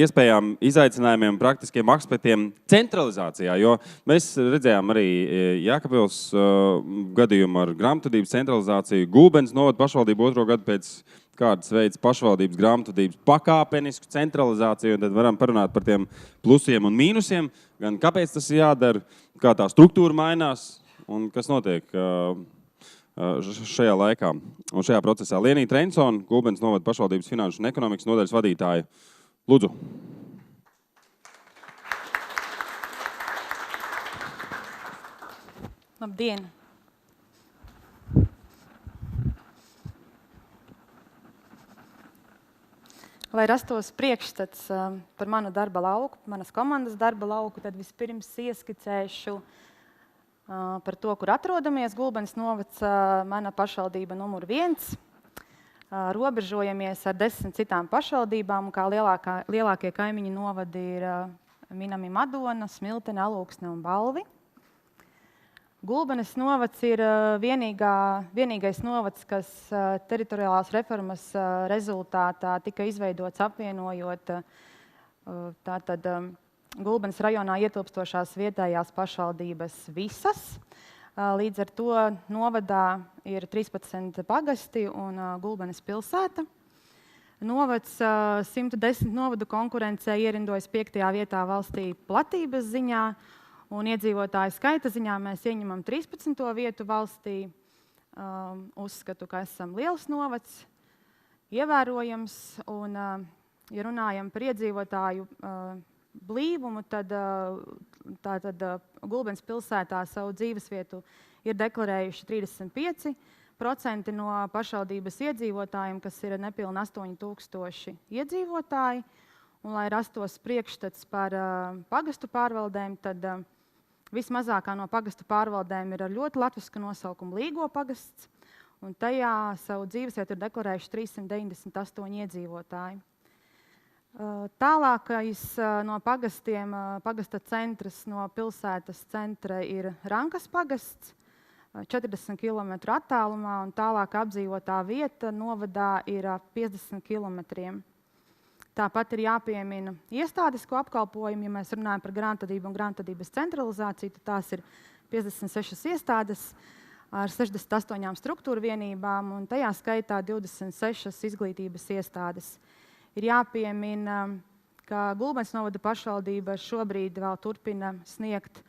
iespējām, izaicinājumiem, praktiskiem aspektiem centralizācijā, jo mēs redzējām arī Jēkabpils gadījumu ar grāmatvedības centralizāciju, Gulbenes novada pašvaldību 2. gadu pēc kādas veids pašvaldības grāmatvedības pakāpenisku centralizāciju, un tad varam parunāt par tiem plusiem un mīnusiem, gan kāpēc tas jādara, kā tā struktūra mainās un kas notiek šajā laikā un šajā procesā. Lienija Trensona, Gulbenes novada pašvaldības finanšu un ekonomikas nodaļas vadītāja. Lūdzu. Labdien! Lai rastos priekšstats par manu darba lauku, manas komandas darba lauku, tad vispirms ieskicēšu par to, kur atrodamies. Gulbenes novads, mana pašvaldība numur 1. Robežojamies ar 10 citām pašvaldībām, un kā lielākie kaimiņi novadi ir minami Madona, Smiltene, Alūksne un Balvi. Gulbenes novads ir vienīgais novads, kas teritoriālās reformas rezultātā tika izveidots apvienojot tātad Gulbenes rajonā ietilpstošās vietējās pašvaldības visas. Līdz ar to novadā ir 13 pagasti un Gulbenes pilsēta. Novads 110 novadu konkurencē ierindojas 5. vietā valstī platības ziņā, un iedzīvotāju skaita ziņā mēs ieņemam 13. vietu valstī. Uzskatu, ka esam liels novads, ievērojams, un, ja runājam par iedzīvotāju blīvumu, tad Gulbenes pilsētā savu dzīvesvietu ir deklarējuši 35% no pašvaldības iedzīvotājiem, kas ir nepilni 8000 iedzīvotāji. Un, lai rastos priekšstats par pagastu pārvaldēm, tad vismazākā no pagastu pārvaldēm ir ar ļoti latvisku nosaukumu Līgo pagasts, un tajā savu dzīvesvietu ir deklarējuši 398 iedzīvotāji. Tālākais no pagastiem, pagasta centrs no pilsētas centra ir Rankas pagasts, 40 km attālumā, un tālāk apdzīvotā vieta novadā ir 50 km. Tāpat ir jāpiemina iestādes, ko apkalpojam, ja mēs runājam par grāmatvedību un grāmatvedības centralizāciju, tad tās ir 56 iestādes ar 68 struktūra vienībām, un tajā skaitā 26 izglītības iestādes. Ir jāpiemina, ka Gulbenes novada pašvaldība šobrīd vēl turpina sniegt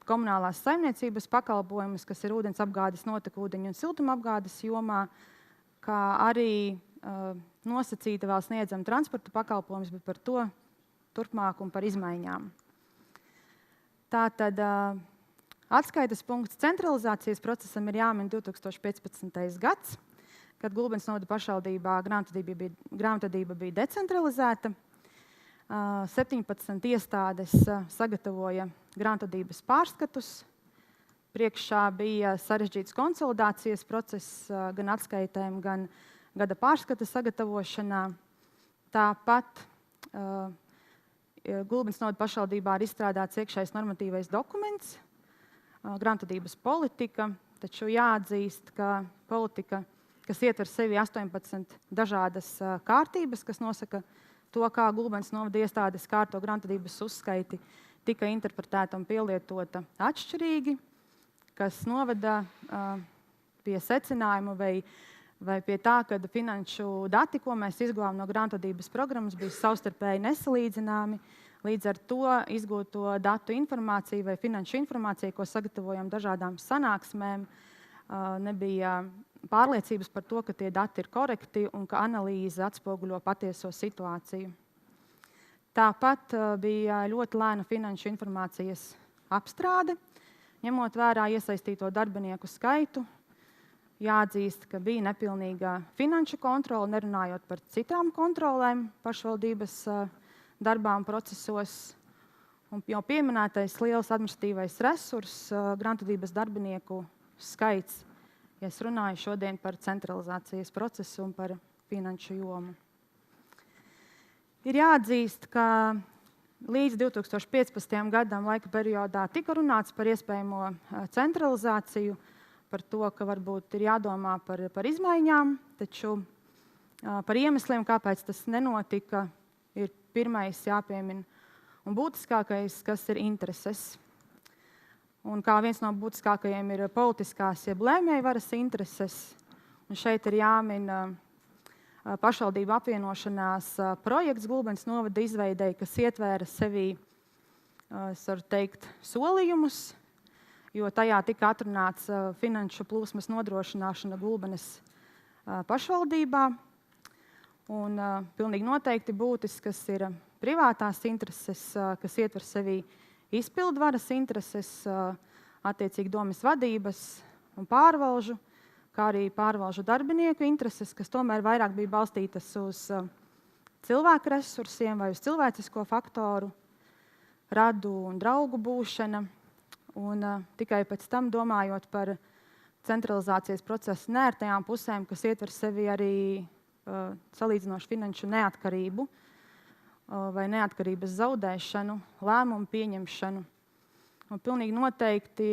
komunālās saimniecības pakalpojumus, kas ir ūdens apgādes, notekūdeņu un siltumapgādes jomā, kā arī nosacīta vēl sniedzam transporta pakalpojumus, bet par to turpmāk un par izmaiņām. Tātad atskaites punkts centralizācijas procesam ir jāmin 2015. gads, kad Gulbenes novada pašvaldībā grāmatvedība bija decentralizēta. 17 iestādes sagatavoja grāmatvedības pārskatus. Priekšā bija sarežģīts konsolidācijas process gan atskaitēm, gan gada pārskata sagatavošanā. Tāpat Gulbenes novada pašvaldībā ir izstrādāts iekšējais normatīvais dokuments, grāmatvedības politika, taču jāatzīst, ka politika, kas ietver sevi 18 dažādas kārtības, kas nosaka to, kā Gulbenes novada iestādes kārto grāmatvedības uzskaiti, tika interpretēta un pielietota atšķirīgi, kas noveda pie secinājuma vai pie tā, ka finanšu dati, ko mēs izguvām no grāmatvedības programmas, bija savstarpēji nesalīdzināmi. Līdz ar to izgūto datu informāciju vai finanšu informāciju, ko sagatavojam dažādām sanāksmēm, nebija pārliecības par to, ka tie dati ir korekti un ka analīze atspoguļo patieso situāciju. Tāpat bija ļoti lēna finanšu informācijas apstrāde, ņemot vērā iesaistīto darbinieku skaitu. Jāatzīst, ka bija nepilnīga finanšu kontrole, nerunājot par citām kontrolēm pašvaldības darbā un procesos. Un jau pieminētais liels administratīvais resurss, grāmatvedības darbinieku skaits, ja es runāju šodien par centralizācijas procesu un par finanšu jomu. Ir jāatzīst, ka līdz 2015. gadam laika periodā tika runāts par iespējamo centralizāciju, par to, ka varbūt ir jādomā par izmaiņām, taču par iemesliem, kāpēc tas nenotika, ir pirmais jāpiemina un būtiskākais, kas ir intereses. Un kā viens no būtiskākajiem ir politiskās, jeb lēmējvaras intereses. Un šeit ir jāmin pašvaldību apvienošanās projekts Gulbenes novada izveidei, kas ietvēra sevī, es varu teikt, solījumus, jo tajā tika atrunāts finanšu plūsmas nodrošināšana Gulbenes pašvaldībā. Un pilnīgi noteikti būtiskas ir privātās intereses, kas ietver sevī izpildvaras intereses, attiecīgi domes vadības un pārvalžu, kā arī pārvalžu darbinieku intereses, kas tomēr vairāk bija balstītas uz cilvēku resursiem vai uz cilvēcisko faktoru, radu un draugu būšana. Un tikai pēc tam domājot par centralizācijas procesu neērtajām pusēm, kas ietver sevi arī salīdzinoši finanšu neatkarību vai neatkarības zaudēšanu, lēmumu pieņemšanu. Un pilnīgi noteikti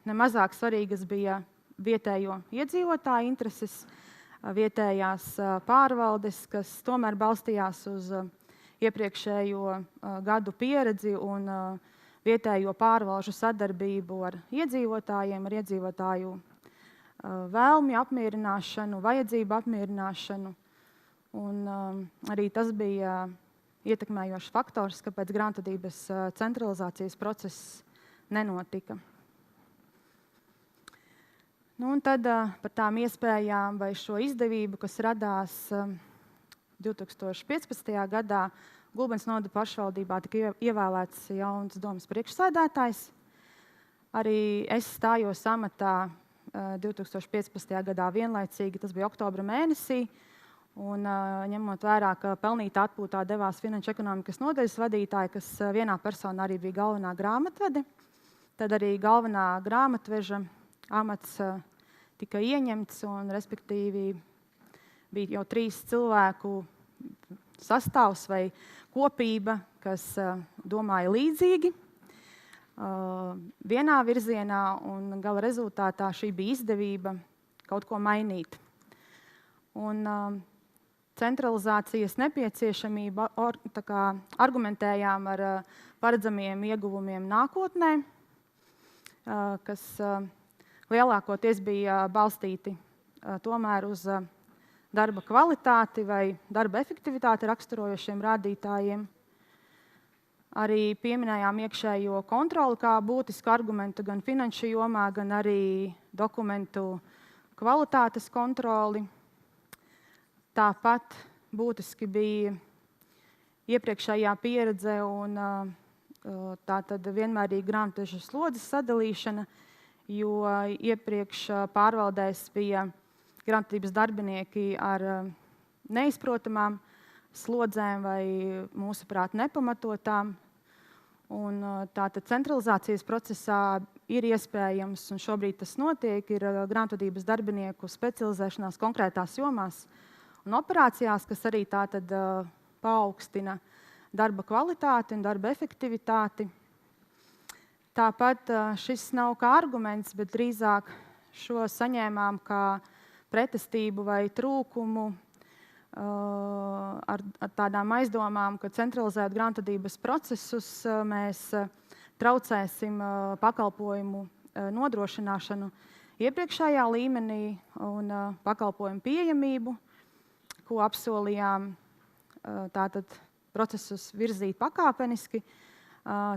nemazāk svarīgas bija vietējo iedzīvotāju intereses, vietējās pārvaldes, kas tomēr balstījās uz iepriekšējo gadu pieredzi un vietējo pārvalžu sadarbību ar iedzīvotājiem, ar iedzīvotāju vēlmju apmierināšanu, vajadzību apmierināšanu. Un arī tas bija ietekmējošs faktors, kāpēc grāmatvedības centralizācijas process nenotika. Nu, un tad par tām iespējām vai šo izdevību, kas radās 2015. gadā, Gulbenes novada pašvaldībā tika ievēlēts jauns domes priekšsēdētājs. Arī es stājos amatā 2015. gadā vienlaicīgi, tas bija oktobra mēnesī. Un, ņemot vērā, ka pelnītā atpūtā devās finanšu ekonomikas nodaļas vadītāja, kas vienā personā arī bija galvenā grāmatvede, tad arī galvenā grāmatveža amats tika ieņemts, un respektīvi bija jau 3 cilvēku sastāvs vai kopība, kas domāja līdzīgi vienā virzienā, un gala rezultātā šī bija izdevība kaut ko mainīt. Un centralizācijas nepieciešamību argumentējām ar paredzamiem ieguvumiem nākotnē, kas lielākoties bija balstīti tomēr uz darba kvalitāti vai darba efektivitāti raksturojošiem rādītājiem. Arī pieminējām iekšējo kontroli kā būtisku argumentu gan finanšu jomā, gan arī dokumentu kvalitātes kontroli. Tāpat būtiski bija iepriekšējā pieredze un tātad vienmērīga grāmatvežu slodzes sadalīšana, jo iepriekš pārvaldēs bija grāmatvedības darbinieki ar neizprotamām slodzēm vai, mūsuprāt, nepamatotām. Un tātad centralizācijas procesā ir iespējams, un šobrīd tas notiek, ir grāmatvedības darbinieku specializēšanās konkrētās jomās un operācijās, kas arī tātad paaugstina darba kvalitāti un darba efektivitāti. Tāpat šis nav kā arguments, bet drīzāk šo saņēmām kā pretestību vai trūkumu ar tādām aizdomām, ka centralizējot grāmatvedības procesus, mēs traucēsim pakalpojumu nodrošināšanu iepriekšējā līmenī un pakalpojumu pieejamību, ko apsolījām tātad procesus virzīt pakāpeniski,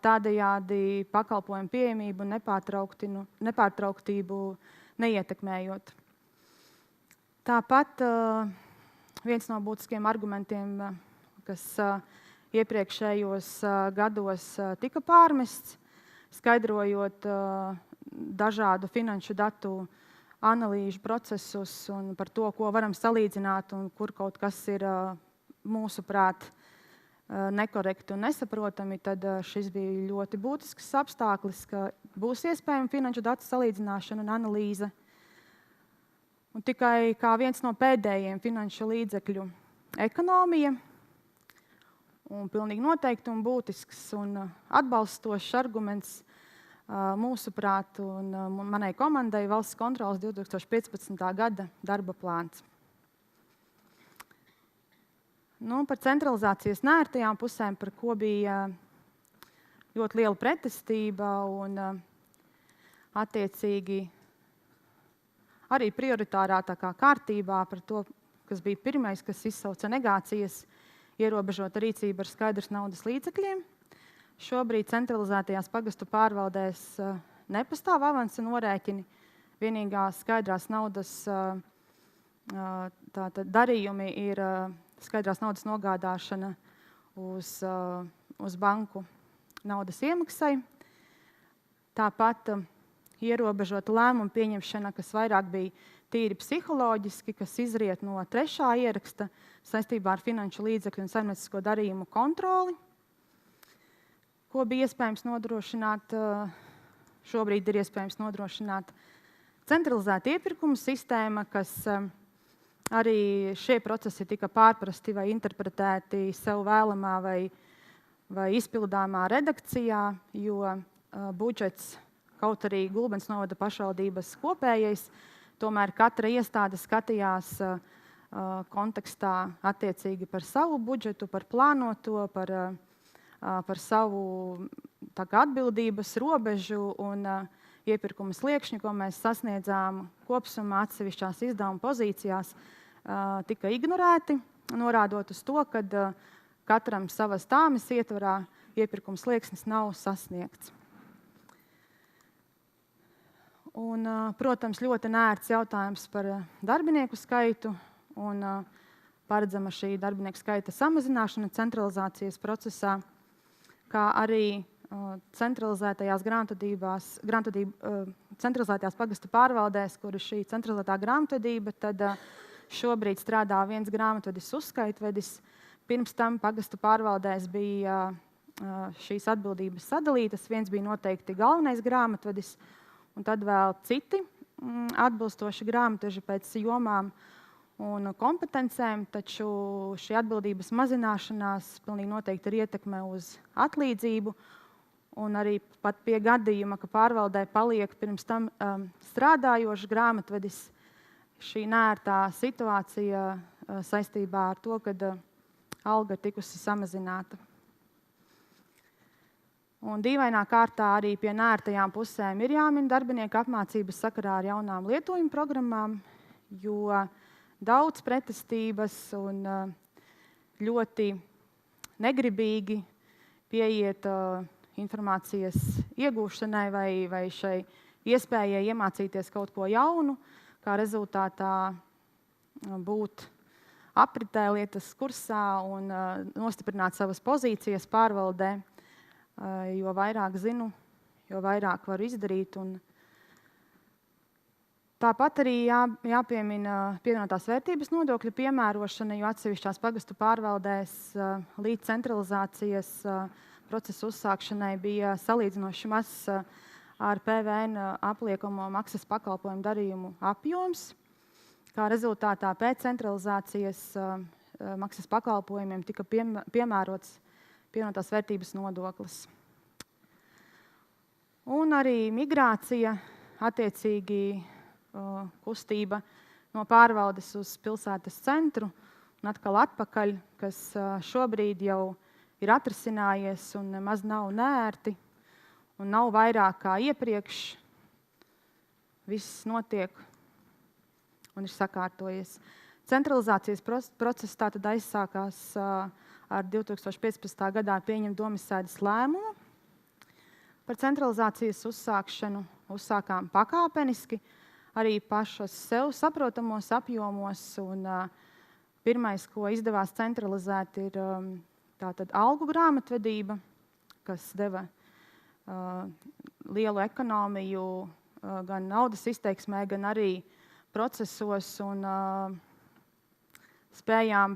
tādējādi pakalpojumu pieejamību un nepārtrauktību neietekmējot. Tāpat viens no būtiskiem argumentiem, kas iepriekšējos gados tika pārmests, skaidrojot dažādu finanšu datu analīžu procesus un par to, ko varam salīdzināt un kur kaut kas ir mūsuprāt nekorekti un nesaprotami, tad šis bija ļoti būtisks apstākļis, ka būs iespējama finanšu datu salīdzināšana un analīze. Un tikai kā viens no pēdējiem finanšu līdzekļu ekonomija, un pilnīgi noteikti un būtisks un atbalstošs arguments mūsuprāt un manai komandai valsts kontroles 2015. gada darba plāns. Par centralizācijas nērtajām pusēm, par ko bija ļoti liela pretestība un attiecīgi arī prioritārā kārtībā par to, kas bija pirmais, kas izsauca negācijas, ierobežot rīcību ar skaidrs naudas līdzekļiem. Šobrīd centralizētajās pagastu pārvaldēs nepastāv avansa norēķini. Vienīgā skaidrās naudas darījumi ir skaidrās naudas nogādāšana uz banku naudas iemaksai. Tāpat ierobežota lēmuma pieņemšana, kas vairāk bija tīri psiholoģiski, kas izriet no 3. ieraksta saistībā ar finanšu līdzekļu un saimniecisko darījumu kontroli, ko bija iespējams nodrošināt, šobrīd ir iespējams nodrošināt centralizēta iepirkuma sistēma, kas arī šie procesi tika pārprasti vai interpretēti sev vēlamā vai izpildāmā redakcijā, jo budžets, kaut arī Gulbenes novada pašvaldības kopējais, tomēr katra iestāde skatījās kontekstā attiecīgi par savu budžetu, par plānoto, par savu atbildības robežu un iepirkuma sliekšņu, ko mēs sasniedzām kopsumā atsevišķās izdevuma pozīcijās, tika ignorēti, norādot uz to, ka katram savas tāmes ietvarā iepirkuma slieksnis nav sasniegts. Un, protams, ļoti nērts jautājums par darbinieku skaitu un paredzama šī darbinieku skaita samazināšana centralizācijas procesā, kā arī centralizētajās centralizētajās pagastu pārvaldēs, kur ir šī centralizētā grāmatvedība, tad šobrīd strādā viens grāmatvedis uzskaitvedis. Pirms tam pagastu pārvaldēs bija šīs atbildības sadalītas. Viens bija noteikti galvenais grāmatvedis, un tad vēl citi atbilstoši grāmatveži pēc jomām un kompetencēm, taču šī atbildības mazināšanās pilnīgi noteikti ir ietekme uz atlīdzību, un arī pat pie gadījuma, ka pārvaldē paliek pirms tam strādājošs grāmatvedis, šī nērtā situācija saistībā ar to, kad alga tikusi samazināta. Un dīvainā kārtā arī pie nērtajām pusēm ir jāmin darbinieku apmācības sakarā ar jaunām lietojuma programmām, jo daudz pretestības un ļoti negribīgi pieiet informācijas iegūšanai vai šai iespējai iemācīties kaut ko jaunu, kā rezultātā būt apritē lietas kursā un nostiprināt savas pozīcijas pārvaldē. Jo vairāk zinu, jo vairāk varu izdarīt. Un tāpat arī jāpiemina pievienotās vērtības nodokļa piemērošana, jo atsevišķās pagastu pārvaldēs līdz centralizācijas procesu uzsākšanai bija salīdzinoši mazs ar PVN apliekamo maksas pakalpojumu darījumu apjoms. Kā rezultātā pēc centralizācijas maksas pakalpojumiem tika piemērots pievienotās vērtības nodoklis. Un arī migrācija, attiecīgi kustība no pārvaldes uz pilsētas centru un atkal atpakaļ, kas šobrīd jau ir atrisinājies un nemaz nav neērti un nav vairāk kā iepriekš. Viss notiek un ir sakārtojies. Centralizācijas process tātad aizsākās ar 2015. gadā pieņemt Domizsēdes lēmumu par centralizācijas uzsākšanu. Uzsākām pakāpeniski, arī pašas sev saprotamos apjomos. Un, pirmais, ko izdevās centralizēt, ir tātad algu grāmatvedība, kas deva lielu ekonomiju gan naudas izteiksmē, gan arī procesos. Un, spējām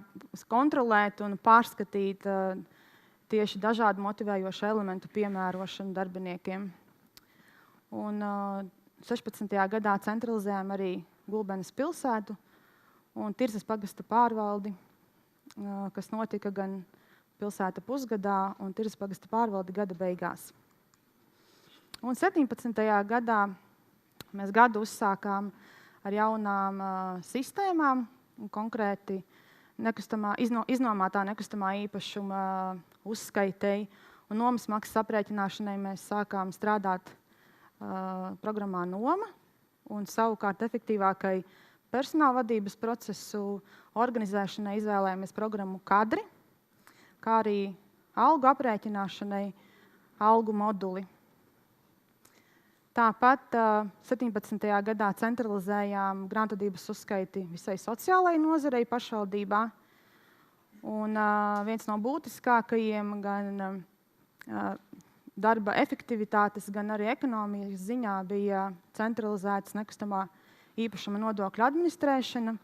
kontrolēt un pārskatīt tieši dažādu motivējošu elementu piemērošanu darbiniekiem. Un 16. gadā centralizējām arī Gulbenes pilsētu un Tirzas pagasta pārvaldi, kas notika gan pilsēta pusgadā un Tirzas pagasta pārvaldi gada beigās. Un 17. gadā mēs gadu uzsākām ar jaunām sistēmām, un konkrēti iznomātā nekustamā īpašuma uzskaitei un nomas maksas aprēķināšanai mēs sākām strādāt programmā Noma, un savukārt efektīvākai personāla vadības procesu organizēšanai izvēlējāmies programmu Kadri, kā arī algu aprēķināšanai algu moduli. Tāpat 17. gadā centralizējām grāmatvedības uzskaiti visai sociālajai nozarei pašvaldībā. Un viens no būtiskākajiem gan darba efektivitātes, gan arī ekonomijas ziņā bija centralizētas nekustamā īpašuma nodokļa administrēšana,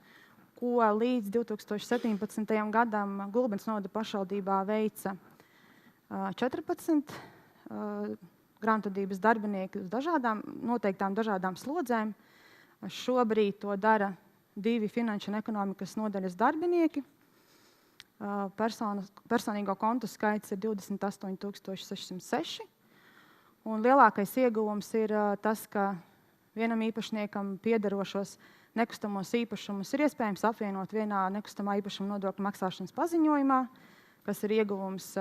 ko līdz 2017. gadam Gulbenes novada pašvaldībā veica 14 grāmatvedības darbinieki uz noteiktām dažādām slodzēm. Šobrīd to dara 2 finanšu un ekonomikas nodaļas darbinieki. Personīgo kontu skaits ir 28,606. Un lielākais ieguvums ir tas, ka vienam īpašniekam piederošos nekustamos īpašumus ir iespējams apvienot vienā nekustamā īpašuma nodokļu maksāšanas paziņojumā, kas ir ieguvums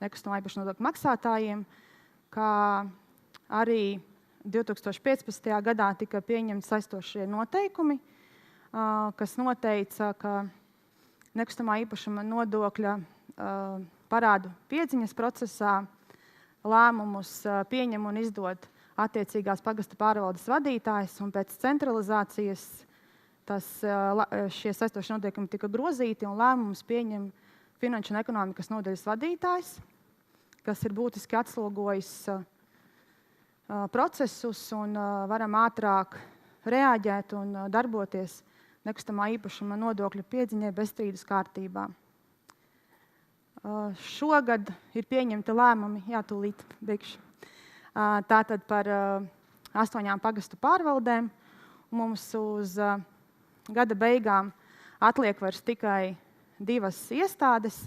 nekustamā īpašuma nodokļu maksātājiem, kā arī 2015. gadā tika pieņemti saistošie noteikumi, kas noteica, ka nekustamā īpašuma nodokļa parādu piedziņas procesā lēmumus pieņem un izdod attiecīgās pagasta pārvaldes vadītājs, un pēc centralizācijas šie saistošie noteikumi tika grozīti, un lēmumus pieņem finanšu un ekonomikas nodaļas vadītājs, kas ir būtiski atslogojis procesus un varam ātrāk reaģēt un darboties nekustamā īpašuma nodokļa piedziņai bezstrīdus kārtībā. Šogad ir pieņemti lēmumi, tūlīt beigšu, tātad par 8 pagastu pārvaldēm. Mums uz gada beigām atliek vairs tikai 2 iestādes.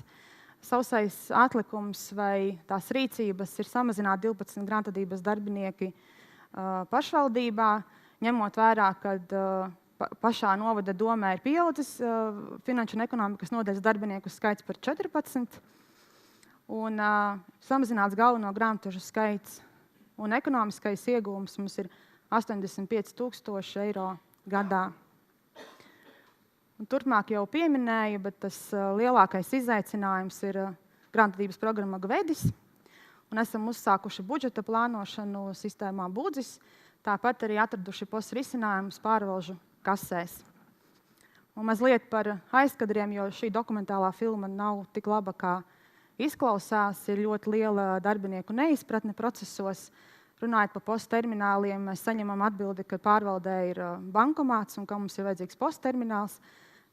Sausais atlikums vai tās rīcības ir samazināt 12 grāmatvedības darbinieki pašvaldībā, ņemot vērā, kad pašā novada domē ir pieaudzis finanšu un ekonomikas nodaļas darbinieku skaits par 14, un samazināts galveno grāmatvežu skaits, un ekonomiskais ieguvums mums ir 85,000 eiro gadā. Un turpmāk jau pieminēju, bet tas lielākais izaicinājums ir grāmatvedības programma Gvedis, un esam uzsākuši budžeta plānošanu sistēmā Budzis, tāpat arī atraduši risinājumus pārvalžu kasēs. Un mazliet par aizkadriem, jo šī dokumentālā filma nav tik laba, kā izklausās, ir ļoti liela darbinieku neizpratne procesos. Runājot par posttermināliem, mēs saņemam atbildi, ka pārvaldē ir bankomāts un ka mums ir vajadzīgs posttermināls.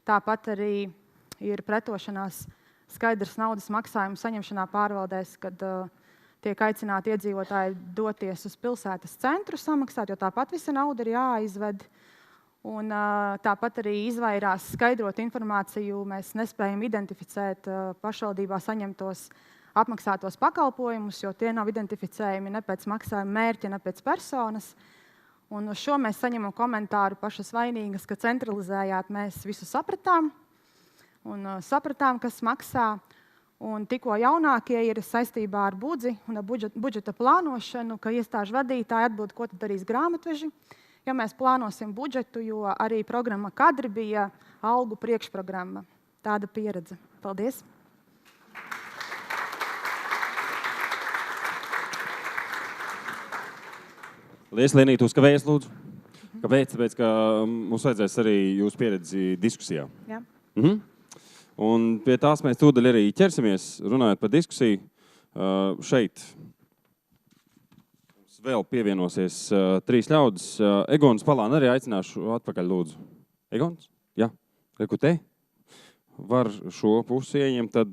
Tāpat arī ir pretošanās skaidrs naudas maksājumu saņemšanā pārvaldēs, kad tiek aicināti iedzīvotāji doties uz pilsētas centru samaksāt, jo tāpat visa nauda ir jāizved. Un tāpat arī izvairās skaidrot informāciju, mēs nespējam identificēt pašvaldībā saņemtos apmaksātos pakalpojumus, jo tie nav identificējami ne pēc maksājuma mērķa, ne pēc personas. Un uz šo mēs saņemam komentāru pašas vainīgas, ka centralizējāt, mēs visu sapratām un sapratām, kas maksā. Un tikko jaunākie ir saistībā ar budzi un budžeta plānošanu, ka iestāžu vadītāji atbild, ko tad darīs grāmatveži. Ja mēs plānosim budžetu, jo arī programma Kadri bija algu priekšprogramma. Tāda pieredze. Paldies! Lies, Lienīt, uzkavējies, lūdzu. Kāpēc? Tāpēc, ka mums vajadzēs arī jūsu pieredzi diskusijā. Jā. Un pie tās mēs tūdaļ arī ķersimies, runājot par diskusiju. Šeit mums vēl pievienosies 3 ļaudis. Egons Palāna arī aicināšu atpakaļ, lūdzu. Egons? Jā. Reku te? Var šo pusi ieņemt. Tad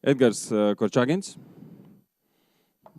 Edgars Korčagins.